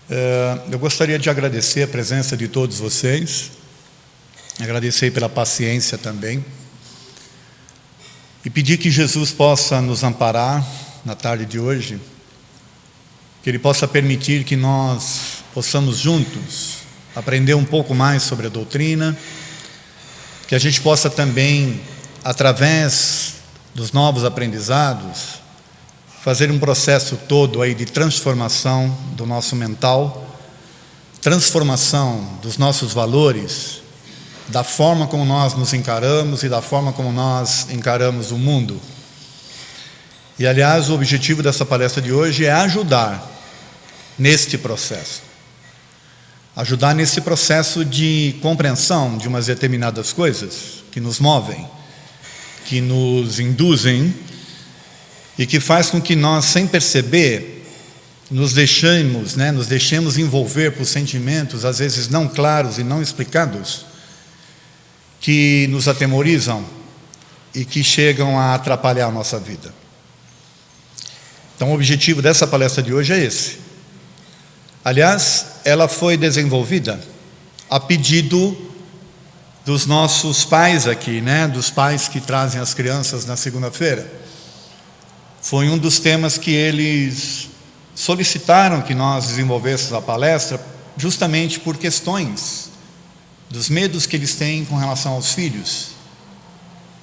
Eu gostaria de agradecer a presença de todos vocês, agradecer pela paciência também, e pedir que Jesus possa nos amparar na tarde de hoje, que Ele possa permitir que nós possamos juntos aprender um pouco mais sobre a doutrina, que a gente possa também, através dos novos aprendizados, fazer um processo todo aí de transformação do nosso mental, transformação dos nossos valores, da forma como nós nos encaramos e da forma como nós encaramos o mundo. E, aliás, o objetivo dessa palestra de hoje é ajudar neste processo. Ajudar nesse processo de compreensão de umas determinadas coisas que nos movem, que nos induzem e que faz com que nós, sem perceber, nos deixemos envolver por sentimentos, às vezes não claros e não explicados, que nos atemorizam e que chegam a atrapalhar a nossa vida. Então, o objetivo dessa palestra de hoje é esse. Aliás, ela foi desenvolvida a pedido dos nossos pais aqui, dos pais que trazem as crianças na segunda-feira. Foi um dos temas que eles solicitaram que nós desenvolvêssemos a palestra, justamente por questões dos medos que eles têm com relação aos filhos.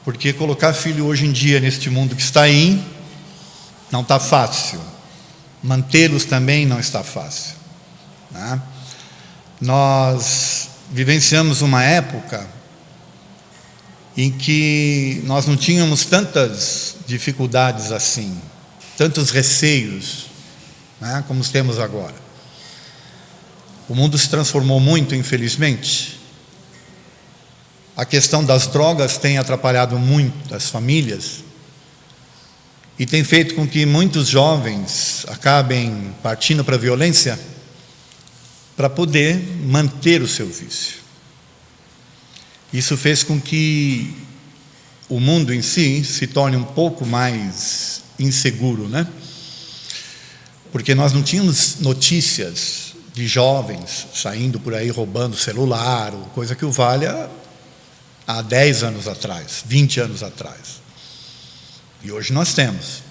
Porque colocar filho hoje em dia neste mundo que está aí, não está fácil. Mantê-los também não está fácil. Nós vivenciamos uma época em que nós não tínhamos tantas dificuldades assim, tantos receios, como os temos agora. O mundo se transformou muito, infelizmente. A questão das drogas tem atrapalhado muito as famílias e tem feito com que muitos jovens acabem partindo para a violência para poder manter o seu vício. Isso fez com que o mundo em si se torne um pouco mais inseguro, Porque nós não tínhamos notícias de jovens saindo por aí roubando celular, ou coisa que o valha há 10 anos atrás, 20 anos atrás. E hoje nós temos.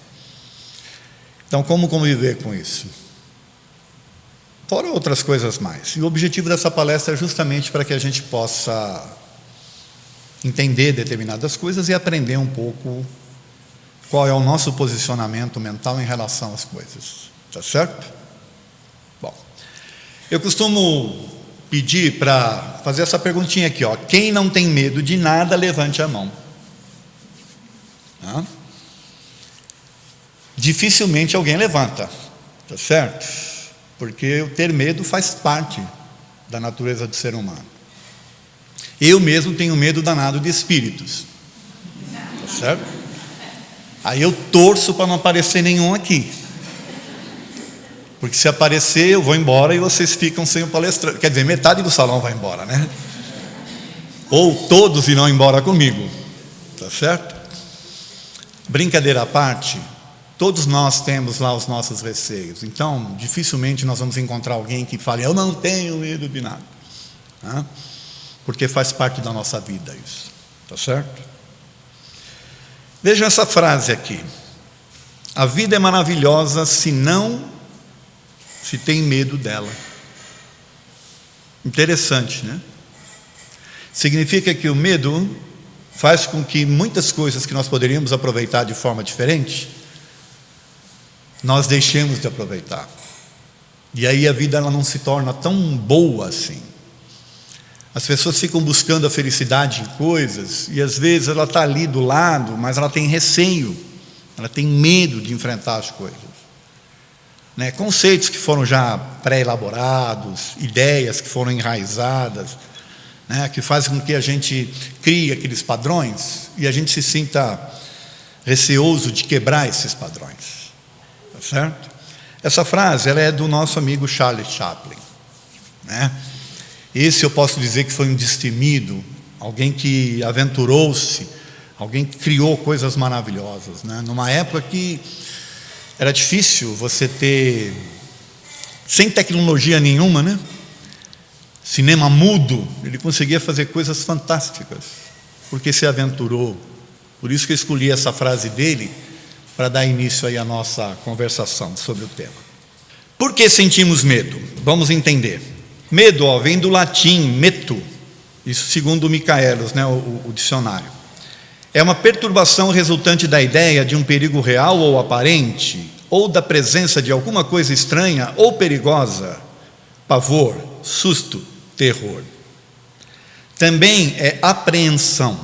Então, como conviver com isso? Fora outras coisas mais. E o objetivo dessa palestra é justamente para que a gente possa entender determinadas coisas e aprender um pouco qual é o nosso posicionamento mental em relação às coisas. Tá certo? Bom, eu costumo pedir para fazer essa perguntinha aqui, quem não tem medo de nada, levante a mão. Dificilmente alguém levanta, tá certo? Porque o ter medo faz parte da natureza do ser humano. Eu mesmo tenho medo danado de espíritos, tá certo? Aí eu torço para não aparecer nenhum aqui, porque se aparecer eu vou embora e vocês ficam sem o palestrante, quer dizer, metade do salão vai embora, Ou todos irão embora comigo, tá certo? Brincadeira à parte, todos nós temos lá os nossos receios, então dificilmente nós vamos encontrar alguém que fale, eu não tenho medo de nada, porque faz parte da nossa vida isso, tá certo? Vejam essa frase aqui: a vida é maravilhosa se não se tem medo dela. Interessante, Significa que o medo faz com que muitas coisas que nós poderíamos aproveitar de forma diferente, nós deixemos de aproveitar. E aí a vida ela não se torna tão boa assim. As pessoas ficam buscando a felicidade em coisas, e às vezes ela está ali do lado, mas ela tem receio, ela tem medo de enfrentar as coisas. Conceitos que foram já pré-elaborados, ideias que foram enraizadas, que fazem com que a gente crie aqueles padrões, e a gente se sinta receoso de quebrar esses padrões. Tá certo? Essa frase ela é do nosso amigo Charles Chaplin. Esse eu posso dizer que foi um destemido, alguém que aventurou-se, alguém que criou coisas maravilhosas, Numa época que era difícil você ter sem tecnologia nenhuma, né? Cinema mudo, ele conseguia fazer coisas fantásticas, porque se aventurou. Por isso que eu escolhi essa frase dele, para dar início aí à nossa conversação sobre o tema. Por que sentimos medo? Vamos entender. Medo, vem do latim meto, isso segundo o Michaelis, né, o dicionário. É uma perturbação resultante da ideia de um perigo real ou aparente, ou da presença de alguma coisa estranha ou perigosa. Pavor, susto, terror. Também é apreensão,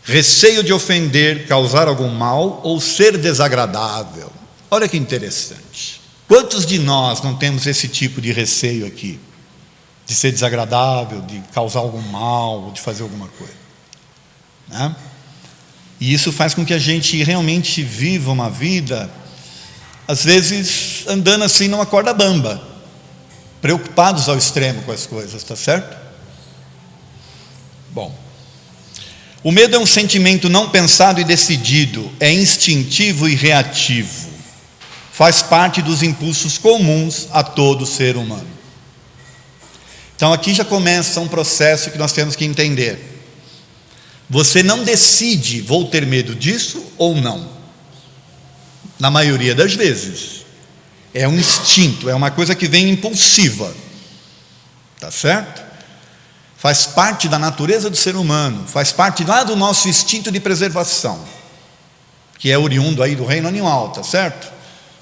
receio de ofender, causar algum mal ou ser desagradável. Olha que interessante. Quantos de nós não temos esse tipo de receio aqui? De ser desagradável, de causar algum mal, de fazer alguma coisa, né? E isso faz com que a gente realmente viva uma vida, às vezes andando assim numa corda bamba, preocupados ao extremo com as coisas, está certo? Bom, o medo é um sentimento não pensado e decidido, é instintivo e reativo, faz parte dos impulsos comuns a todo ser humano. Então aqui já começa um processo que nós temos que entender. Você não decide, vou ter medo disso ou não. Na maioria das vezes. É um instinto, é uma coisa que vem impulsiva. Tá certo? Faz parte da natureza do ser humano, faz parte lá do nosso instinto de preservação, que é oriundo aí do reino animal, tá certo?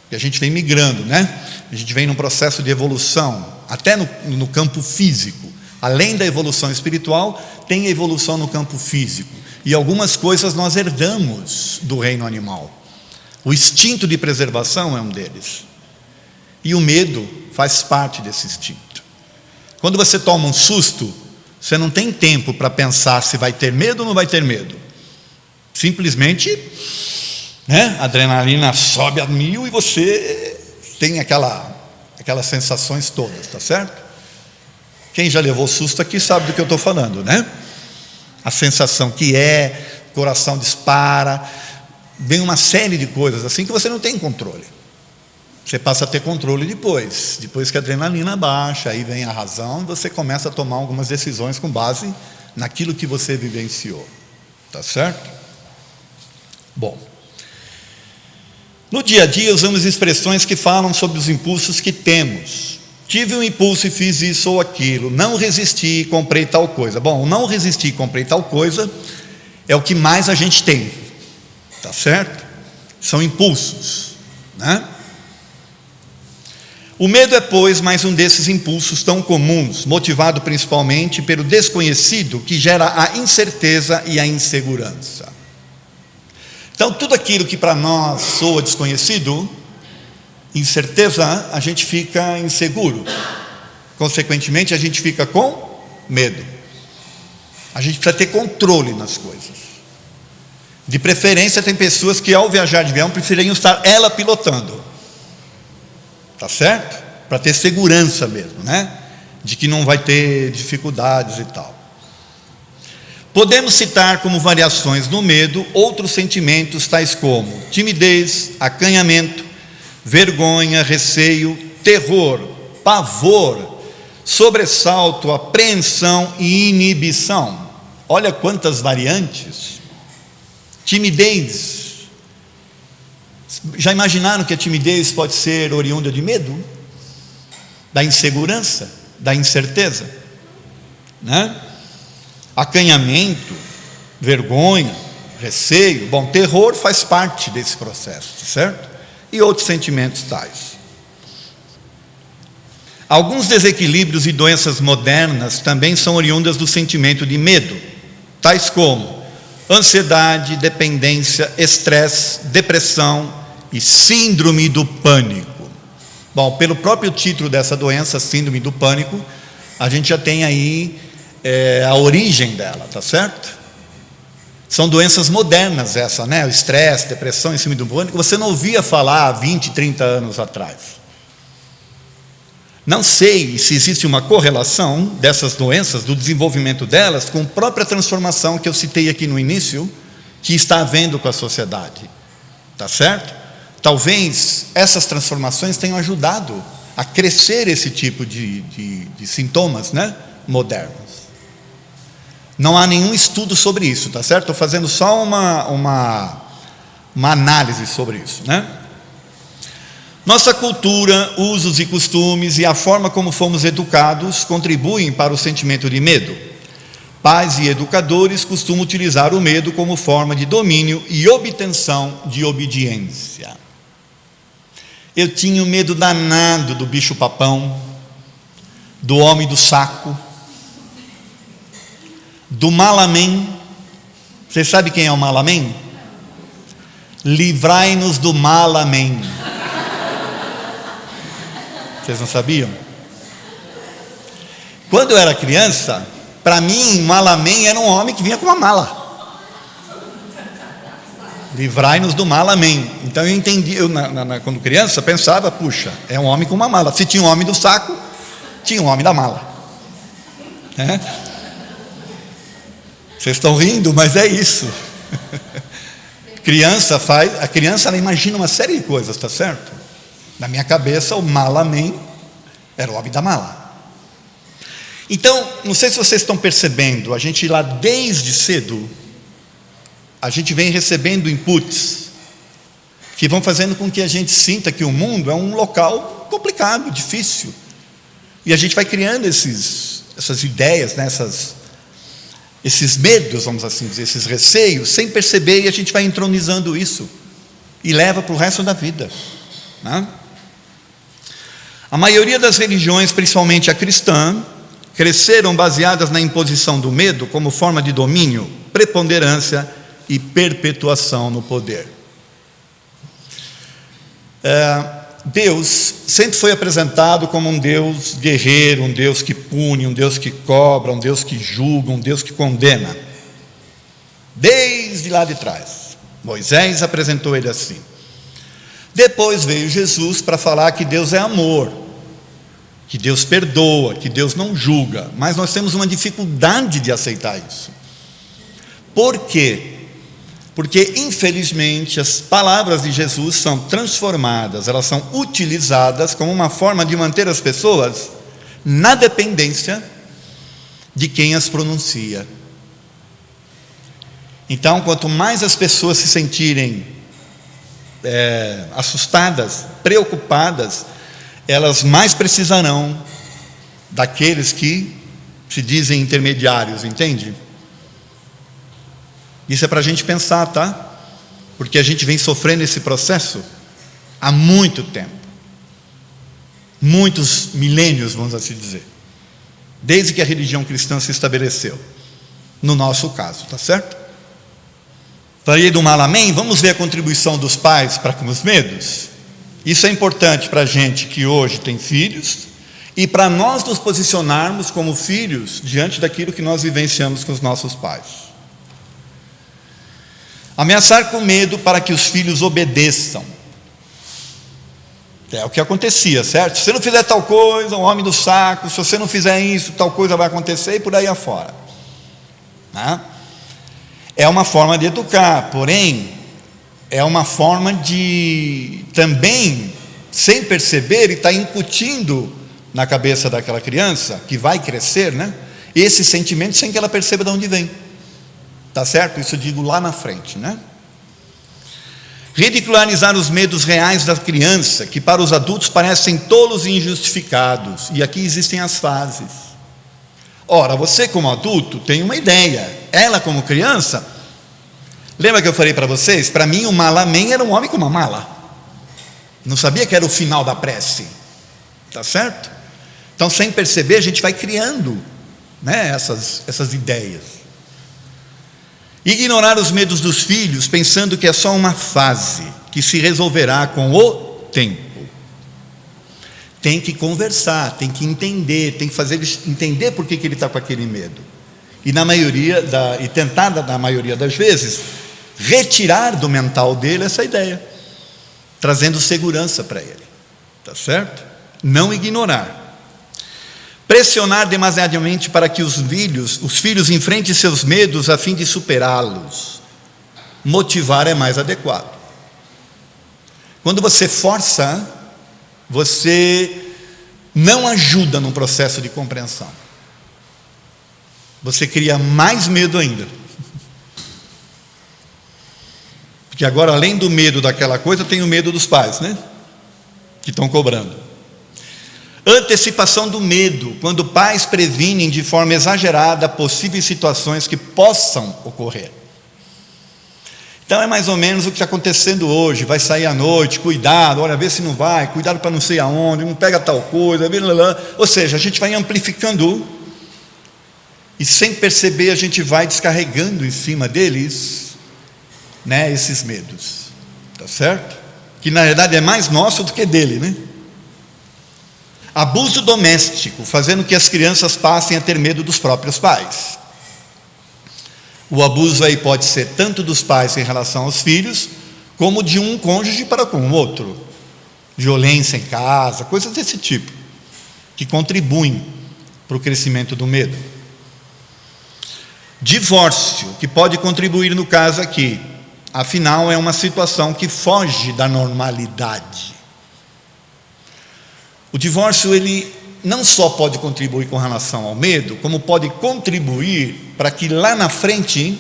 Que a gente vem migrando, né? A gente vem num processo de evolução, até no campo físico. Além da evolução espiritual, tem a evolução no campo físico. E algumas coisas nós herdamos do reino animal. O instinto de preservação é um deles. E o medo faz parte desse instinto. Quando você toma um susto, você não tem tempo para pensar se vai ter medo ou não vai ter medo. Simplesmente, né, a adrenalina sobe a 1000 e você tem aquelas sensações todas, tá certo? Quem já levou susto aqui sabe do que eu estou falando, né? A sensação que o coração dispara, vem uma série de coisas assim que você não tem controle. Você passa a ter controle depois que a adrenalina baixa, aí vem a razão e você começa a tomar algumas decisões com base naquilo que você vivenciou, tá certo? Bom, no dia a dia usamos expressões que falam sobre os impulsos que temos. Tive um impulso e fiz isso ou aquilo, não resisti e comprei tal coisa. Bom, não resisti e comprei tal coisa é o que mais a gente tem, tá certo? São impulsos, né? O medo é, pois, mais um desses impulsos tão comuns, motivado principalmente pelo desconhecido, que gera a incerteza e a insegurança. Então, tudo aquilo que para nós soa desconhecido, incerteza, a gente fica inseguro. Consequentemente, a gente fica com medo. A gente precisa ter controle nas coisas. De preferência, tem pessoas que ao viajar de avião preferiam estar ela pilotando. Tá certo? Para ter segurança mesmo, né? De que não vai ter dificuldades e tal. Podemos citar como variações no medo outros sentimentos tais como timidez, acanhamento, vergonha, receio, terror, pavor, sobressalto, apreensão e inibição. Olha quantas variantes. Timidez. Já imaginaram que a timidez pode ser oriunda de medo? Da insegurança, da incerteza, né? Acanhamento, vergonha, receio. Bom, terror faz parte desse processo, certo? E outros sentimentos tais. Alguns desequilíbrios e doenças modernas também são oriundas do sentimento de medo, tais como ansiedade, dependência, estresse, depressão e síndrome do pânico. Bom, pelo próprio título dessa doença, síndrome do pânico, a gente já tem aí a origem dela, tá certo? São doenças modernas essa, né? O estresse, depressão e síndrome do pânico, você não ouvia falar há 20, 30 anos atrás. Não sei se existe uma correlação dessas doenças, do desenvolvimento delas, com a própria transformação que eu citei aqui no início, que está havendo com a sociedade, tá certo? Talvez essas transformações tenham ajudado a crescer esse tipo de sintomas, né, modernos. Não há nenhum estudo sobre isso, tá certo? Estou fazendo só uma análise sobre isso, né? Nossa cultura, usos e costumes e a forma como fomos educados contribuem para o sentimento de medo. Pais e educadores costumam utilizar o medo como forma de domínio e obtenção de obediência. Eu tinha medo danado do bicho-papão, do homem do saco, do malamém. Vocês sabem quem é o malamém? Livrai-nos do malamém. Vocês não sabiam? Quando eu era criança, para mim, malamém era um homem que vinha com uma mala. Livrai-nos do malamém. Então eu entendi, quando criança, pensava, puxa, é um homem com uma mala. Se tinha um homem do saco, tinha um homem da mala. Vocês estão rindo, mas é isso. A criança ela imagina uma série de coisas, tá certo? Na minha cabeça, o malamém era o homem da mala. Então, não sei se vocês estão percebendo, a gente lá desde cedo, a gente vem recebendo inputs que vão fazendo com que a gente sinta que o mundo é um local complicado, difícil. E a gente vai criando essas ideias, né, esses medos, vamos assim dizer, esses receios, sem perceber, e a gente vai entronizando isso e leva para o resto da vida, né? A maioria das religiões, principalmente a cristã, cresceram baseadas na imposição do medo como forma de domínio, preponderância e perpetuação no poder. Deus sempre foi apresentado como um Deus guerreiro, um Deus que pune, um Deus que cobra, um Deus que julga, um Deus que condena. Desde lá de trás, Moisés apresentou ele assim. Depois veio Jesus para falar que Deus é amor, que Deus perdoa, que Deus não julga, mas nós temos uma dificuldade de aceitar isso. Por quê? Porque infelizmente as palavras de Jesus são transformadas, elas são utilizadas como uma forma de manter as pessoas na dependência de quem as pronuncia. Então, quanto mais as pessoas se sentirem assustadas, preocupadas, elas mais precisarão daqueles que se dizem intermediários, entende? Isso é para a gente pensar, tá? Porque a gente vem sofrendo esse processo há muito tempo, muitos milênios, vamos assim dizer, desde que a religião cristã se estabeleceu, no nosso caso, tá certo? Falei do malamém, vamos ver a contribuição dos pais para com os medos? Isso é importante para a gente que hoje tem filhos e para nós nos posicionarmos como filhos diante daquilo que nós vivenciamos com os nossos pais. Ameaçar com medo para que os filhos obedeçam. É o que acontecia, certo? Se você não fizer tal coisa, o homem do saco, se você não fizer isso, tal coisa vai acontecer e por aí afora. É uma forma de educar, porém, é uma forma de também, sem perceber, e está incutindo na cabeça daquela criança, que vai crescer, né? Esse sentimento sem que ela perceba de onde vem. Tá certo? Isso eu digo lá na frente, né? Ridicularizar os medos reais da criança, que para os adultos parecem tolos e injustificados. E aqui existem as fases. Ora, você como adulto tem uma ideia. Ela como criança, lembra que eu falei para vocês? Para mim o malamém era um homem com uma mala. Não sabia que era o final da prece. Tá certo? Então, sem perceber, a gente vai criando, né, essas ideias. Ignorar os medos dos filhos, pensando que é só uma fase, que se resolverá com o tempo. Tem que conversar, tem que entender, tem que fazer ele entender por que ele está com aquele medo. E tentar, na maioria das vezes, retirar do mental dele essa ideia, trazendo segurança para ele. Tá certo? Não ignorar. Pressionar demasiadamente para que os filhos enfrentem seus medos a fim de superá-los. Motivar é mais adequado. Quando você força, você não ajuda no processo de compreensão. Você cria mais medo ainda. Porque agora, além do medo daquela coisa, tem o medo dos pais, né? Que estão cobrando. Antecipação do medo, quando pais previnem de forma exagerada possíveis situações que possam ocorrer. Então é mais ou menos o que está acontecendo hoje. Vai sair à noite, cuidado, olha, vê se não vai, cuidado para não sei aonde, não pega tal coisa, blá, blá, blá. Ou seja, a gente vai amplificando e sem perceber a gente vai descarregando em cima deles, né, esses medos, tá certo? Que na verdade é mais nosso do que dele, né? Abuso doméstico, fazendo que as crianças passem a ter medo dos próprios pais. O abuso aí pode ser tanto dos pais em relação aos filhos, como de um cônjuge para com o outro. Violência em casa, coisas desse tipo, que contribuem para o crescimento do medo. Divórcio, que pode contribuir no caso aqui. Afinal, é uma situação que foge da normalidade. O divórcio, ele não só pode contribuir com relação ao medo, como pode contribuir para que lá na frente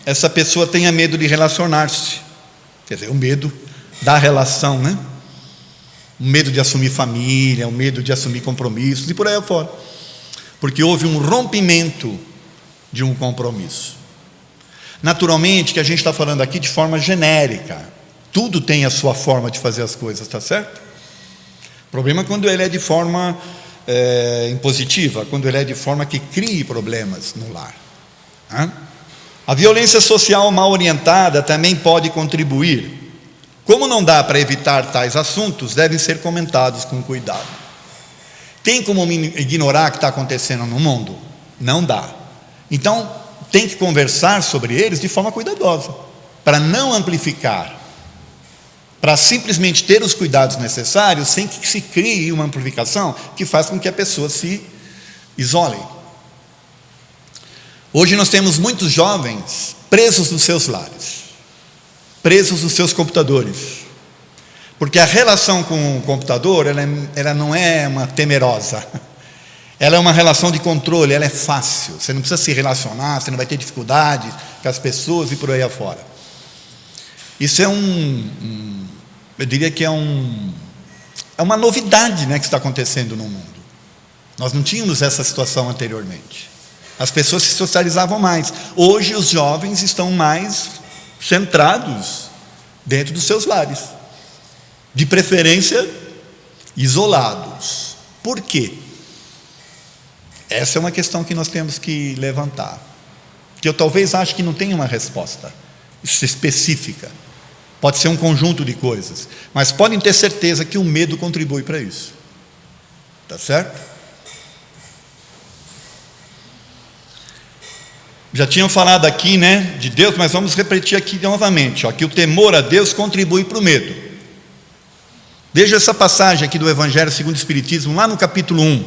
essa pessoa tenha medo de relacionar-se. Quer dizer, o medo da relação, né? O medo de assumir família, o medo de assumir compromissos e por aí afora. Porque houve um rompimento de um compromisso. Naturalmente que a gente está falando aqui de forma genérica. Tudo tem a sua forma de fazer as coisas, está certo? O problema é quando ele é de forma impositiva, quando ele é de forma que crie problemas no lar. A violência social mal orientada também pode contribuir. Como não dá para evitar tais assuntos, devem ser comentados com cuidado. Tem como ignorar o que está acontecendo no mundo? Não dá. Então, tem que conversar sobre eles de forma cuidadosa, para não amplificar, para simplesmente ter os cuidados necessários, sem que se crie uma amplificação que faz com que a pessoa se isole. Hoje nós temos muitos jovens presos nos seus lares, presos nos seus computadores, porque a relação com o computador, ela não é uma temerosa, ela é uma relação de controle, ela é fácil, você não precisa se relacionar, você não vai ter dificuldade com as pessoas e por aí afora. Isso é eu diria que é uma novidade, né, que está acontecendo no mundo. Nós não tínhamos essa situação anteriormente. As pessoas se socializavam mais. Hoje os jovens estão mais centrados dentro dos seus lares, de preferência isolados. Por quê? Essa é uma questão que nós temos que levantar, que eu talvez ache que não tenha uma resposta específica. Pode ser um conjunto de coisas, mas podem ter certeza que o medo contribui para isso. Tá certo? Já tinham falado aqui, né, de Deus, mas vamos repetir aqui novamente, que o temor a Deus contribui para o medo. Veja essa passagem aqui do Evangelho segundo o Espiritismo, lá no capítulo 1.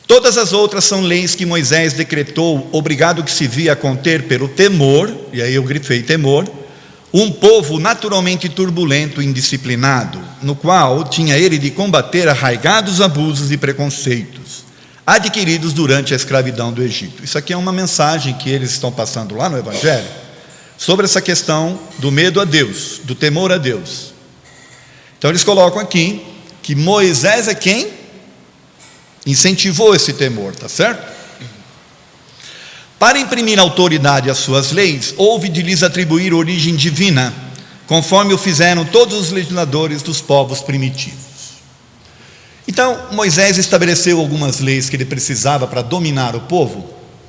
Todas as outras são leis que Moisés decretou, obrigado que se via a conter pelo temor, e aí eu grifei temor, um povo naturalmente turbulento e indisciplinado, no qual tinha ele de combater arraigados abusos e preconceitos, adquiridos durante a escravidão do Egito. Isso aqui é uma mensagem que eles estão passando lá no Evangelho, sobre essa questão do medo a Deus, do temor a Deus. Então eles colocam aqui, que Moisés é quem incentivou esse temor, tá certo? Para imprimir autoridade às suas leis, houve de lhes atribuir origem divina, conforme o fizeram todos os legisladores dos povos primitivos. Então, Moisés estabeleceu algumas leis que ele precisava para dominar o povo,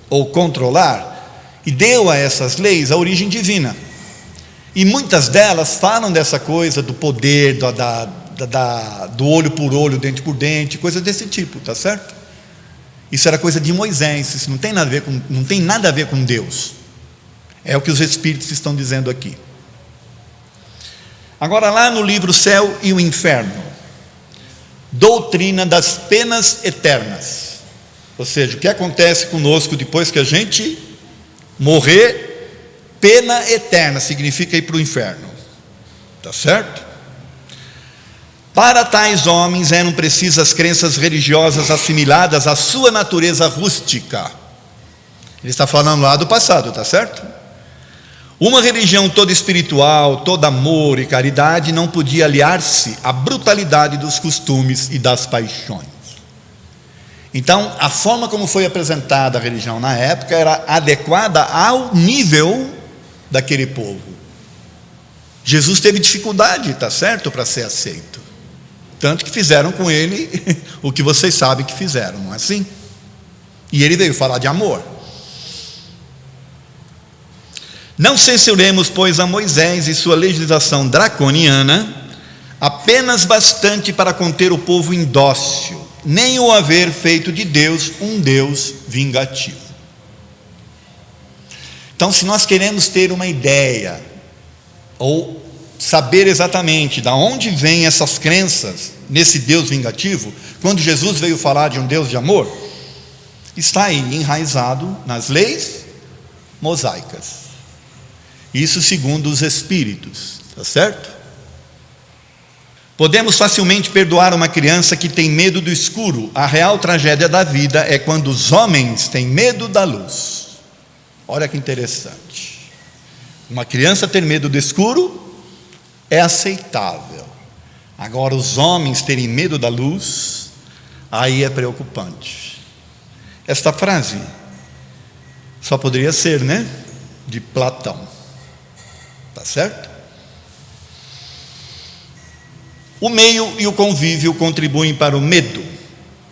ou controlar, e deu a essas leis a origem divina. E muitas delas falam dessa coisa do poder, do olho por olho, dente por dente, coisas desse tipo, tá certo? Isso era coisa de Moisés, isso não tem nada a ver com Deus. É o que os Espíritos estão dizendo aqui. Agora lá no livro Céu e o Inferno, doutrina das penas eternas. Ou seja, o que acontece conosco depois que a gente morrer, pena eterna, significa ir para o inferno. Tá certo? Para tais homens eram precisas crenças religiosas assimiladas à sua natureza rústica. Ele está falando lá do passado, tá certo? Uma religião toda espiritual, toda amor e caridade não podia aliar-se à brutalidade dos costumes e das paixões. Então, a forma como foi apresentada a religião na época era adequada ao nível daquele povo. Jesus teve dificuldade, tá certo, para ser aceito. Tanto que fizeram com ele o que vocês sabem que fizeram, não é assim? E ele veio falar de amor. Não censuremos, pois, a Moisés e sua legislação draconiana apenas bastante para conter o povo indócil, nem o haver feito de Deus um Deus vingativo. Então, se nós queremos ter uma ideia, ou saber exatamente de onde vêm essas crenças nesse Deus vingativo, quando Jesus veio falar de um Deus de amor, está aí enraizado nas leis mosaicas. Isso segundo os Espíritos, está certo? Podemos facilmente perdoar uma criança que tem medo do escuro. A real tragédia da vida é quando os homens têm medo da luz. Olha que interessante. Uma criança ter medo do escuro é aceitável. Agora, os homens terem medo da luz, aí é preocupante. Esta frase só poderia ser, de Platão. Tá certo? O meio e o convívio contribuem para o medo.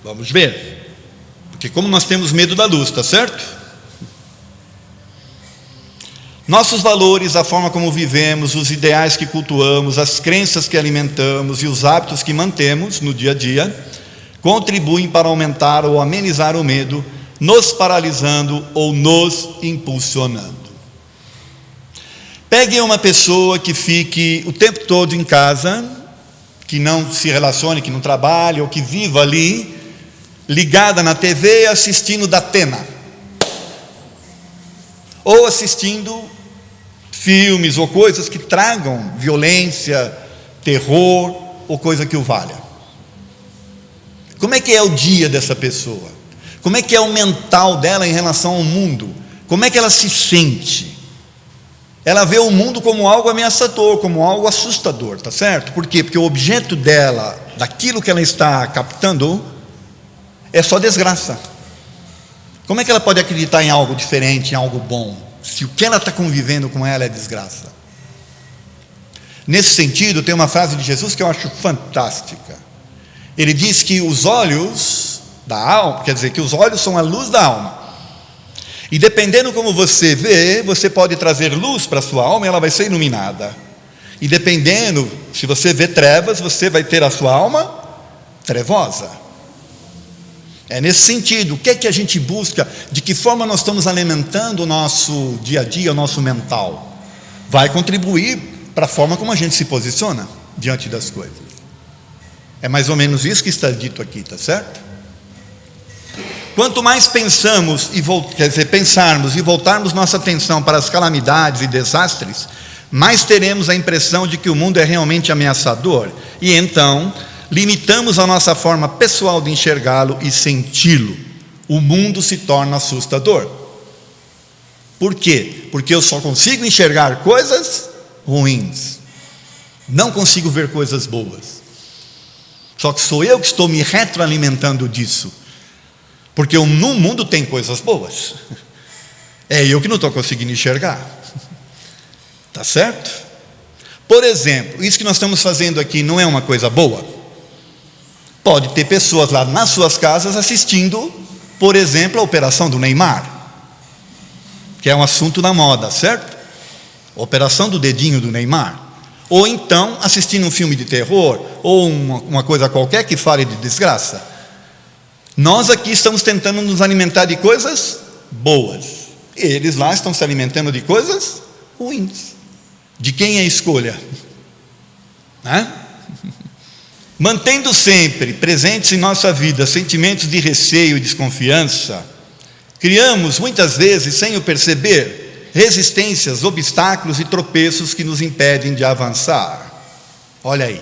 Vamos ver. Porque como nós temos medo da luz, tá certo? Nossos valores, a forma como vivemos, os ideais que cultuamos, as crenças que alimentamos e os hábitos que mantemos no dia a dia, contribuem para aumentar ou amenizar o medo, nos paralisando ou nos impulsionando. Pegue uma pessoa que fique o tempo todo em casa, que não se relacione, que não trabalhe, ou que viva ali, ligada na TV, assistindo Datena, ou assistindo filmes ou coisas que tragam violência, terror, ou coisa que o valha. Como é que é o dia dessa pessoa? Como é que é o mental dela em relação ao mundo? Como é que ela se sente? Ela vê o mundo como algo ameaçador, como algo assustador, tá certo? Por quê? Porque o objeto dela, daquilo que ela está captando, é só desgraça. Como é que ela pode acreditar em algo diferente, em algo bom, se o que ela está convivendo com ela é desgraça? Nesse sentido, tem uma frase de Jesus que eu acho fantástica. Ele diz que os olhos da alma, quer dizer, que os olhos são a luz da alma. E dependendo como você vê, você pode trazer luz para a sua alma e ela vai ser iluminada. E dependendo, se você vê trevas, você vai ter a sua alma trevosa. É nesse sentido, o que é que a gente busca? De que forma nós estamos alimentando o nosso dia a dia, o nosso mental? Vai contribuir para a forma como a gente se posiciona diante das coisas. É mais ou menos isso que está dito aqui, tá certo? Quanto mais pensarmos e voltarmos nossa atenção para as calamidades e desastres, mais teremos a impressão de que o mundo é realmente ameaçador, e então limitamos a nossa forma pessoal de enxergá-lo e senti-lo. O mundo se torna assustador. Por quê? Porque eu só consigo enxergar coisas ruins, não consigo ver coisas boas. Só que sou eu que estou me retroalimentando disso, porque no mundo tem coisas boas, é eu que não estou conseguindo enxergar. Tá certo? Por exemplo, isso que nós estamos fazendo aqui não é uma coisa boa? Pode ter pessoas lá nas suas casas assistindo, por exemplo, a operação do Neymar, que é um assunto na moda, certo? A operação do dedinho do Neymar. Ou então assistindo um filme de terror, ou uma coisa qualquer que fale de desgraça. Nós aqui estamos tentando nos alimentar de coisas boas, eles lá estão se alimentando de coisas ruins. De quem é a escolha? Mantendo sempre presentes em nossa vida sentimentos de receio e desconfiança, criamos muitas vezes, sem o perceber, resistências, obstáculos e tropeços que nos impedem de avançar. Olha aí.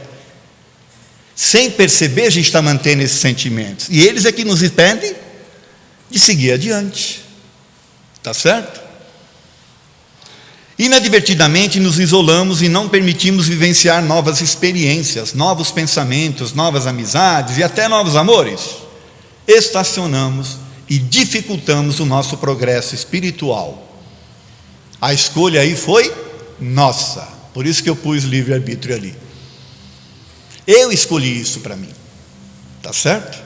Sem perceber, a gente está mantendo esses sentimentos. E eles é que nos impedem de seguir adiante. Está certo? Inadvertidamente nos isolamos e não permitimos vivenciar novas experiências, novos pensamentos, novas amizades e até novos amores. Estacionamos e dificultamos o nosso progresso espiritual. A escolha aí foi nossa. Por isso que eu pus livre-arbítrio ali. Eu escolhi isso para mim. Tá certo?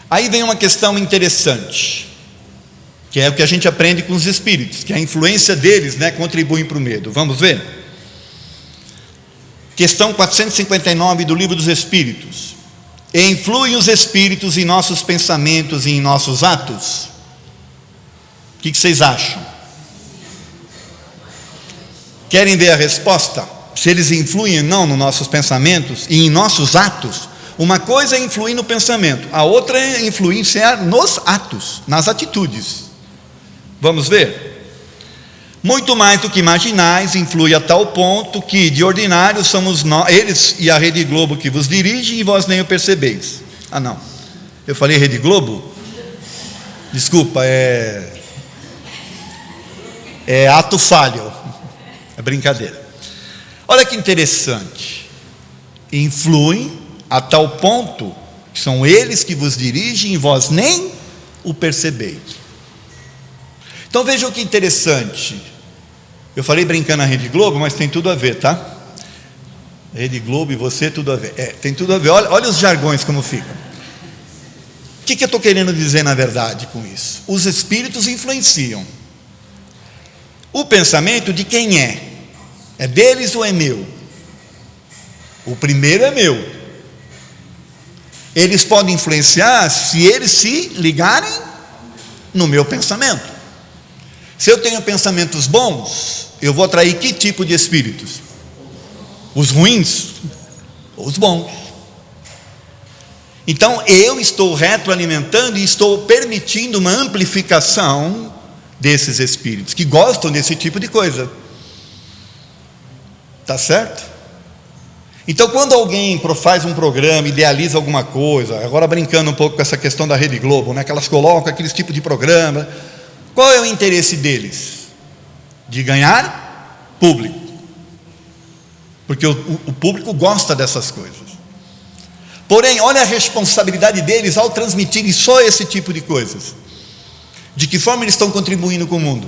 Aí vem uma questão interessante, que é o que a gente aprende com os espíritos, que a influência deles, contribui para o medo. Vamos ver? Questão 459 do Livro dos Espíritos. Influem os espíritos em nossos pensamentos e em nossos atos? O que vocês acham? Querem ver a resposta? Se eles influem ou não nos nossos pensamentos e em nossos atos? Uma coisa é influir no pensamento, a outra é influenciar nos atos, nas atitudes. Vamos ver? Muito mais do que imaginais, influi a tal ponto que, de ordinário, somos nós, eles e a Rede Globo que vos dirigem, e vós nem o percebeis. Ah, não. Eu falei Rede Globo? Desculpa, é ato falho. É brincadeira. Olha que interessante. Influem a tal ponto que são eles que vos dirigem e vós nem o percebeis. Então vejam que interessante. Eu falei brincando na Rede Globo, mas tem tudo a ver, tá? Rede Globo e você, tudo a ver. Tem tudo a ver. Olha os jargões como ficam. O que eu estou querendo dizer na verdade com isso? Os espíritos influenciam. O pensamento de quem é? É deles ou é meu? O primeiro é meu. Eles podem influenciar se eles se ligarem no meu pensamento. Se eu tenho pensamentos bons, eu vou atrair que tipo de espíritos? Os ruins ou os bons? Então eu estou retroalimentando e estou permitindo uma amplificação desses espíritos que gostam desse tipo de coisa. Tá certo? Então quando alguém faz um programa, idealiza alguma coisa, agora brincando um pouco com essa questão da Rede Globo, que elas colocam aqueles tipos de programa, qual é o interesse deles? De ganhar público, porque o público gosta dessas coisas. Porém, olha a responsabilidade deles ao transmitirem só esse tipo de coisas. De que forma eles estão contribuindo com o mundo?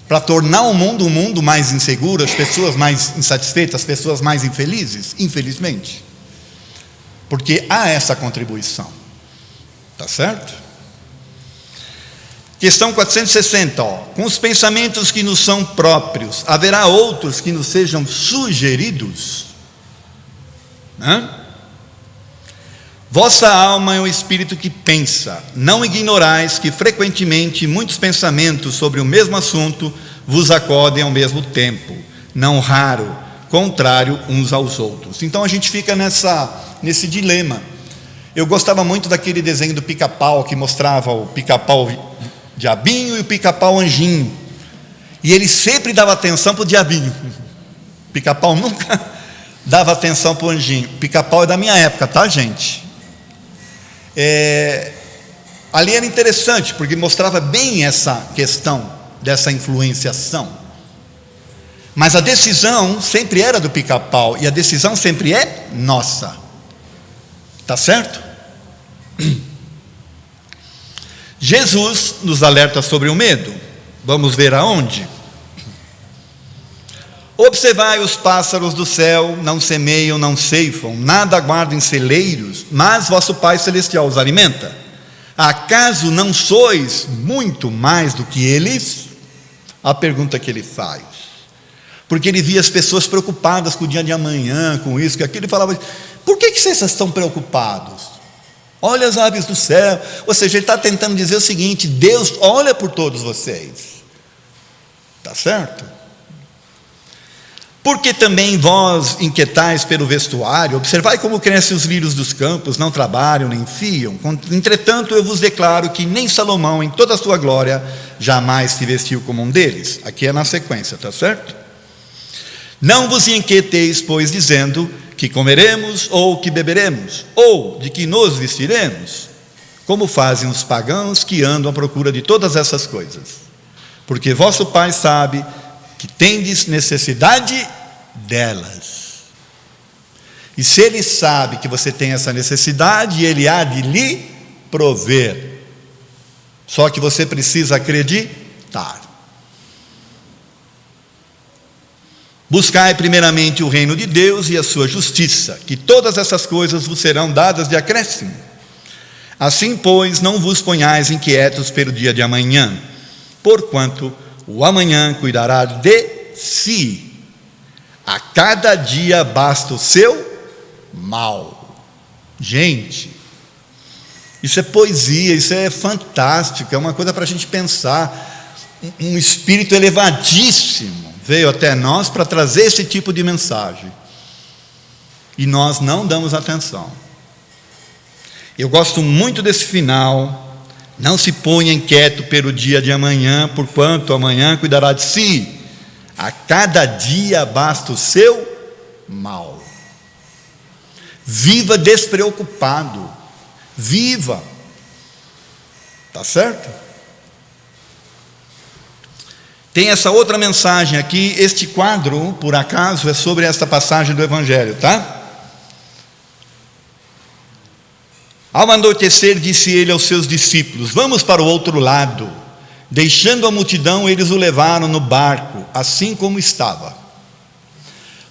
Para tornar o mundo um mundo mais inseguro, as pessoas mais insatisfeitas, as pessoas mais infelizes? Infelizmente. Porque há essa contribuição. Tá certo? Questão 460, com os pensamentos que nos são próprios, haverá outros que nos sejam sugeridos? Vossa alma é um espírito que pensa. Não ignorais que frequentemente muitos pensamentos sobre o mesmo assunto vos acodem ao mesmo tempo, não raro, contrário uns aos outros. Então a gente fica nesse dilema. Eu gostava muito daquele desenho do Pica-Pau, que mostrava o Pica-Pau diabinho e o Pica-Pau anjinho, e ele sempre dava atenção para o diabinho. Pica-Pau nunca dava atenção para o anjinho. Pica-Pau é da minha época, tá, gente? Ali era interessante, porque mostrava bem essa questão dessa influenciação. Mas a decisão sempre era do Pica-Pau, e a decisão sempre é nossa. Tá certo? Jesus nos alerta sobre o medo. Vamos ver aonde? Observai os pássaros do céu, não semeiam, não ceifam, nada guardam em celeiros, mas vosso Pai Celestial os alimenta. Acaso não sois muito mais do que eles? A pergunta que ele faz. Porque ele via as pessoas preocupadas com o dia de amanhã, com isso, com aquilo, e falava: por que vocês estão preocupados? Olha as aves do céu. Ou seja, ele está tentando dizer o seguinte: Deus olha por todos vocês. Está certo? Porque também vós inquietais pelo vestuário, observai como crescem os lírios dos campos, não trabalham nem fiam. Entretanto, eu vos declaro que nem Salomão, em toda a sua glória, jamais se vestiu como um deles. Aqui é na sequência, está certo? Não vos inquieteis, pois, dizendo que comeremos, ou que beberemos, ou de que nos vestiremos, como fazem os pagãos que andam à procura de todas essas coisas. Porque vosso Pai sabe que tendes necessidade delas. E se Ele sabe que você tem essa necessidade, Ele há de lhe prover. Só que você precisa acreditar. Buscai primeiramente o reino de Deus e a sua justiça, que todas essas coisas vos serão dadas de acréscimo. Assim, pois, não vos ponhais inquietos pelo dia de amanhã, porquanto o amanhã cuidará de si. A cada dia basta o seu mal. Gente, isso é poesia, isso é fantástico, é uma coisa para a gente pensar. Um espírito elevadíssimo veio até nós para trazer esse tipo de mensagem, e nós não damos atenção. Eu gosto muito desse final: não se ponha inquieto pelo dia de amanhã, porquanto amanhã cuidará de si. A cada dia basta o seu mal. Viva despreocupado, viva, tá certo? Tem essa outra mensagem aqui. Este quadro, por acaso, é sobre esta passagem do Evangelho, tá? Ao anoitecer, disse ele aos seus discípulos: vamos para o outro lado. Deixando a multidão, eles o levaram no barco, assim como estava.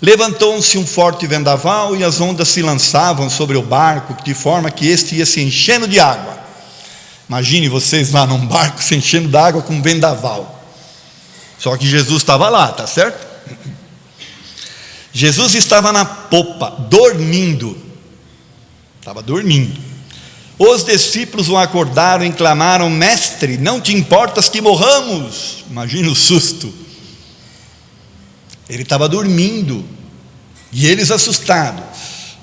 Levantou-se um forte vendaval e as ondas se lançavam sobre o barco, de forma que este ia se enchendo de água. Imagine vocês lá num barco se enchendo de água com um vendaval. Só que Jesus estava lá, tá certo? Jesus estava na popa, dormindo. Estava dormindo. Os discípulos o acordaram e clamaram: mestre, não te importas que morramos? Imagina o susto. Ele estava dormindo, e eles assustados.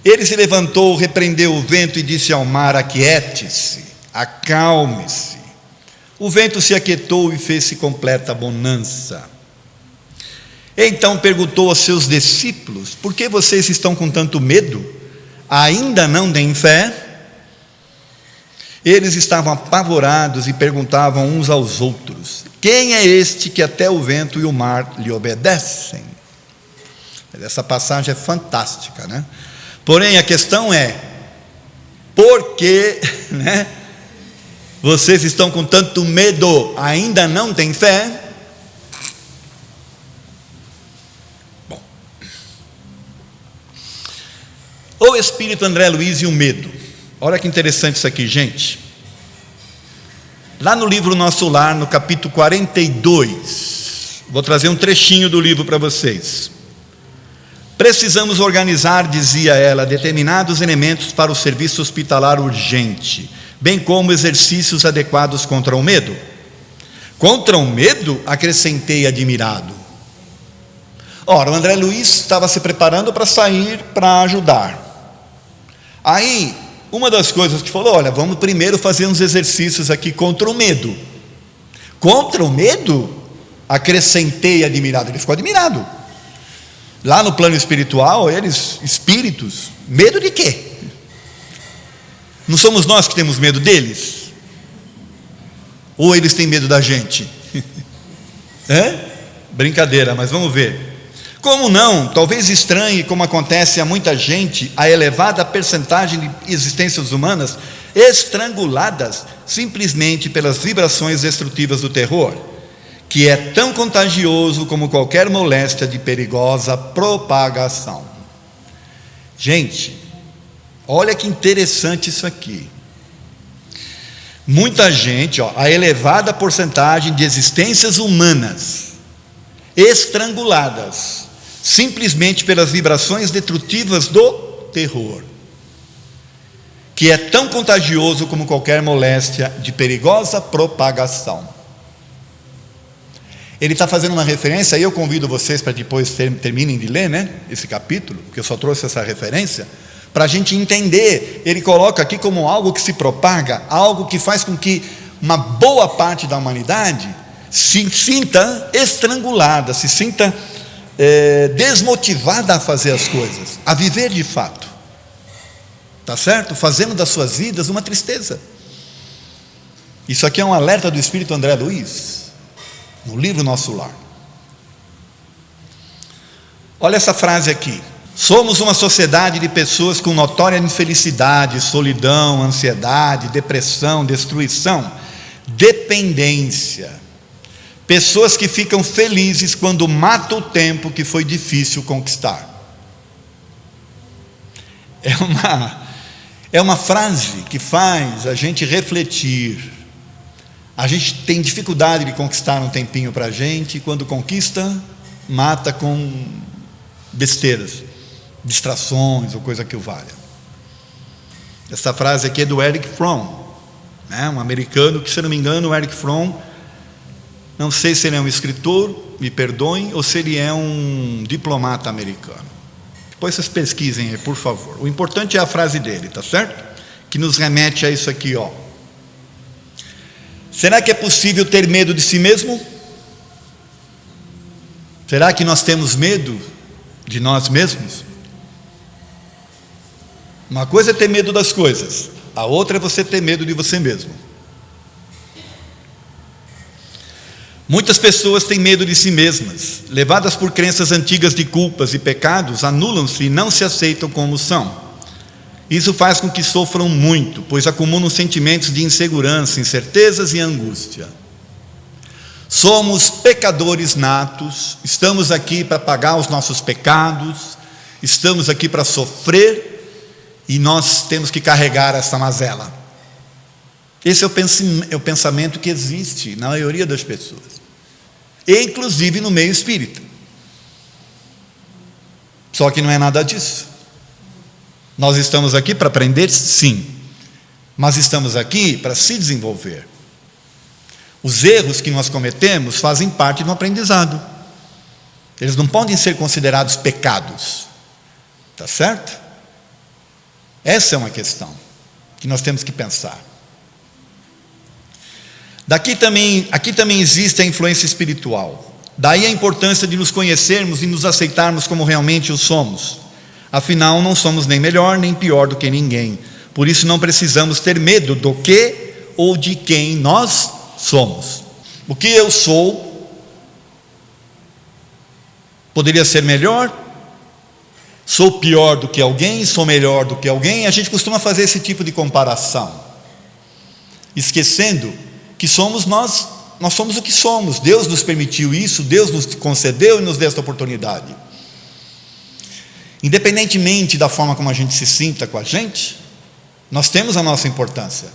Ele se levantou, repreendeu o vento e disse ao mar: aquiete-se, acalme-se. O vento se aquietou e fez-se completa bonança. Então perguntou aos seus discípulos: por que vocês estão com tanto medo? Ainda não têm fé? Eles estavam apavorados e perguntavam uns aos outros: quem é este que até o vento e o mar lhe obedecem? Essa passagem é fantástica, né? Porém, a questão é: por que, né, vocês estão com tanto medo? Ainda não têm fé? Bom, o espírito André Luiz e o medo. Olha que interessante isso aqui, gente. Lá no livro Nosso Lar, no capítulo 42, vou trazer um trechinho do livro para vocês. Precisamos organizar, dizia ela, determinados elementos para o serviço hospitalar urgente, bem como exercícios adequados contra o medo. Contra o medo? Acrescentei admirado. Ora, o André Luiz estava se preparando para sair para ajudar. Aí, uma das coisas que falou: olha, vamos primeiro fazer uns exercícios aqui contra o medo. Contra o medo? Acrescentei admirado. Ele ficou admirado. Lá no plano espiritual, eles, espíritos, medo de quê? Não somos nós que temos medo deles? Ou eles têm medo da gente? Brincadeira, mas vamos ver. Como não? Talvez estranhe, como acontece a muita gente, a elevada percentagem de existências humanas estranguladas simplesmente pelas vibrações destrutivas do terror, que é tão contagioso como qualquer moléstia de perigosa propagação. Gente, olha que interessante isso aqui. Muita gente, a elevada porcentagem de existências humanas estranguladas simplesmente pelas vibrações destrutivas do terror, que é tão contagioso como qualquer moléstia de perigosa propagação. Ele está fazendo uma referência, aí eu convido vocês para depois terminem de ler, né, esse capítulo, porque eu só trouxe essa referência, para a gente entender. Ele coloca aqui como algo que se propaga, algo que faz com que uma boa parte da humanidade se sinta estrangulada, se sinta desmotivada a fazer as coisas, a viver de fato, tá certo? Fazendo das suas vidas uma tristeza. Isso aqui é um alerta do Espírito André Luiz, no livro Nosso Lar. Olha essa frase aqui: somos uma sociedade de pessoas com notória infelicidade, solidão, ansiedade, depressão, destruição, dependência. Pessoas que ficam felizes quando mata o tempo que foi difícil conquistar. É uma frase que faz a gente refletir. A gente tem dificuldade de conquistar um tempinho para a gente, e quando conquista, mata com besteiras, distrações ou coisa que o valha. Essa frase aqui é do Erich Fromm, né? Um americano que, se não me engano, o Erich Fromm, não sei se ele é um escritor, me perdoem, ou se ele é um diplomata americano. Depois vocês pesquisem aí, por favor. O importante é a frase dele, tá certo? Que nos remete a isso aqui, ó. Será que é possível ter medo de si mesmo? Será que nós temos medo de nós mesmos? Uma coisa é ter medo das coisas, a outra é você ter medo de você mesmo. Muitas pessoas têm medo de si mesmas, levadas por crenças antigas de culpas e pecados, anulam-se e não se aceitam como são. Isso faz com que sofram muito, pois acumulam sentimentos de insegurança, incertezas e angústia. Somos pecadores natos, estamos aqui para pagar os nossos pecados, estamos aqui para sofrer, e nós temos que carregar essa mazela. Esse é o pensamento que existe na maioria das pessoas, e inclusive no meio espírita. Só que não é nada disso. Nós estamos aqui para aprender, sim, mas estamos aqui para se desenvolver. Os erros que nós cometemos fazem parte do aprendizado. Eles não podem ser considerados pecados, tá certo? Essa é uma questão que nós temos que pensar. Aqui também existe a influência espiritual. Daí a importância de nos conhecermos e nos aceitarmos como realmente o somos. Afinal, não somos nem melhor nem pior do que ninguém. Por isso não precisamos ter medo do que ou de quem nós somos. O que eu sou poderia ser melhor, sou pior do que alguém, sou melhor do que alguém. A gente costuma fazer esse tipo de comparação, esquecendo que somos nós somos o que somos. Deus nos permitiu isso, Deus nos concedeu e nos deu esta oportunidade. Independentemente da forma como a gente se sinta com a gente, nós temos a nossa importância,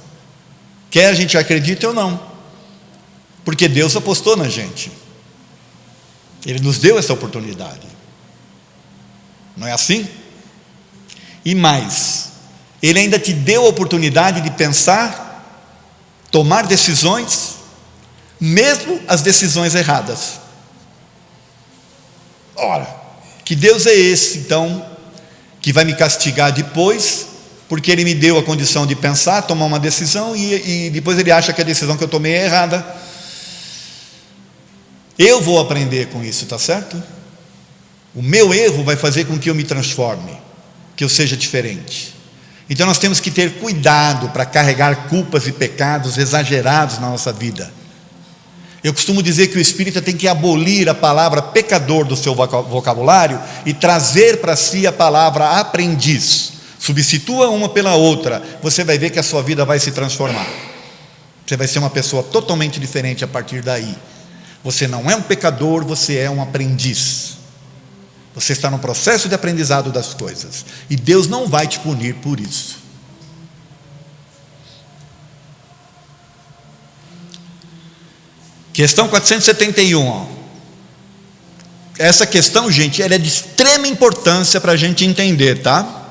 quer a gente acredite ou não, porque Deus apostou na gente, Ele nos deu essa oportunidade, não é assim? E mais, Ele ainda te deu a oportunidade de pensar, tomar decisões, mesmo as decisões erradas. Ora, que Deus é esse, então, que vai me castigar depois, porque Ele me deu a condição de pensar, tomar uma decisão, e depois Ele acha que a decisão que eu tomei é errada. Eu vou aprender com isso, tá certo? O meu erro vai fazer com que eu me transforme, que eu seja diferente. Então nós temos que ter cuidado para carregar culpas e pecados exagerados na nossa vida. Eu costumo dizer que o espírita tem que abolir a palavra pecador do seu vocabulário e trazer para si a palavra aprendiz. Substitua uma pela outra, você vai ver que a sua vida vai se transformar. Você vai ser uma pessoa totalmente diferente a partir daí. Você não é um pecador, você é um aprendiz. Você está no processo de aprendizado das coisas, e Deus não vai te punir por isso. Questão 471, ó. Essa questão, gente, ela é de extrema importância para a gente entender, tá?